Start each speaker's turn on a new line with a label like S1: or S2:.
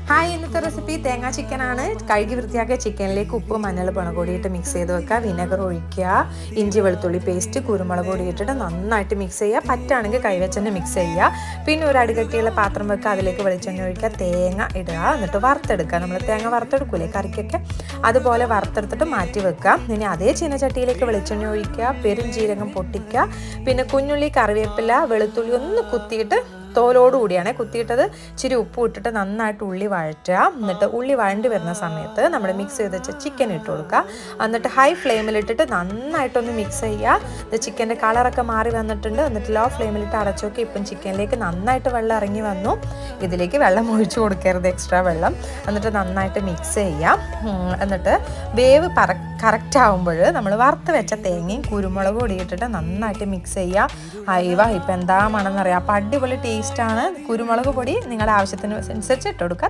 S1: Hi, ഇന്നത്തെ recipe തേങ്ങാ ചിക്കനാണ്. കഴുകി വൃത്തിയാക്കിയ ചിക്കനിലേക്ക് ഉപ്പ്, മഞ്ഞൾ, മുളകുപൊടി ഇട്ട് മിക്സ് ചെയ്ത് വെക്കുക. വിനെഗർ ഒഴിക്കുക. ഇഞ്ചി വെളുത്തുള്ളി പേസ്റ്റ്, കുരുമുളക് പൊടി ഇട്ടിട്ട് നന്നായിട്ട് മിക്സ് ചെയ്യുക. പറ്റാണെങ്കിൽ കൈവച്ചെന്നെ മിക്സ് ചെയ്യുക. പിന്നെ ഒരു അടികട്ടിയുള്ള പാത്രം വെക്കുക. അതിലേക്ക് വെളിച്ചെണ്ണ ഒഴിക്കുക. തേങ്ങ ഇടുക. എന്നിട്ട് വറുത്തെടുക്കുക. നമ്മൾ തേങ്ങ വറുത്തെടുക്കൂലേ കറിക്കൊക്കെ, അതുപോലെ വറുത്തെടുത്തിട്ട് മാറ്റി വെക്കുക. ഇനി അതേ ചീനച്ചട്ടിയിലേക്ക് വെളിച്ചെണ്ണ ഒഴിക്കുക. പെരുംജീരകം പൊട്ടിക്കുക. പിന്നെ കുഞ്ഞുള്ളി, കറിവേപ്പില, വെളുത്തുള്ളി ഒന്ന് കുത്തിയിട്ട് തോലോടുകൂടിയാണ് കുത്തിയിട്ടത്. ഇച്ചിരി ഉപ്പ് ഇട്ടിട്ട് നന്നായിട്ട് ഉള്ളി വഴറ്റുക. എന്നിട്ട് ഉള്ളി വഴണ്ടി വരുന്ന സമയത്ത് നമ്മൾ മിക്സ് ചെയ്ത് വെച്ച ചിക്കൻ ഇട്ട് കൊടുക്കുക. എന്നിട്ട് ഹൈ ഫ്ലെയിമിലിട്ടിട്ട് നന്നായിട്ടൊന്ന് മിക്സ് ചെയ്യുക. ഇത് ചിക്കൻ്റെ കളറൊക്കെ മാറി വന്നിട്ടുണ്ട്. എന്നിട്ട് ലോ ഫ്ലെയിമിലിട്ട് അടച്ചു നോക്കി. ഇപ്പം ചിക്കനിലേക്ക് നന്നായിട്ട് വെള്ളം ഇറങ്ങി വന്നു. ഇതിലേക്ക് വെള്ളം ഒഴിച്ചു കൊടുക്കരുത്, എക്സ്ട്രാ വെള്ളം. എന്നിട്ട് നന്നായിട്ട് മിക്സ് ചെയ്യാം. എന്നിട്ട് വേവ് കറക്റ്റ് ആകുമ്പോൾ നമ്മൾ വറുത്ത് വെച്ച തേങ്ങയും കുരുമുളക് പൊടി ഇട്ടിട്ട് നന്നായിട്ട് മിക്സ് ചെയ്യുക. അയവ ഇപ്പം എന്താ മണമെന്നറിയാം. അപ്പം അടിപൊളി ടേസ്റ്റാണ്. കുരുമുളക് പൊടി നിങ്ങളുടെ ആവശ്യത്തിന് അനുസരിച്ച് ഇട്ട് കൊടുക്കുക.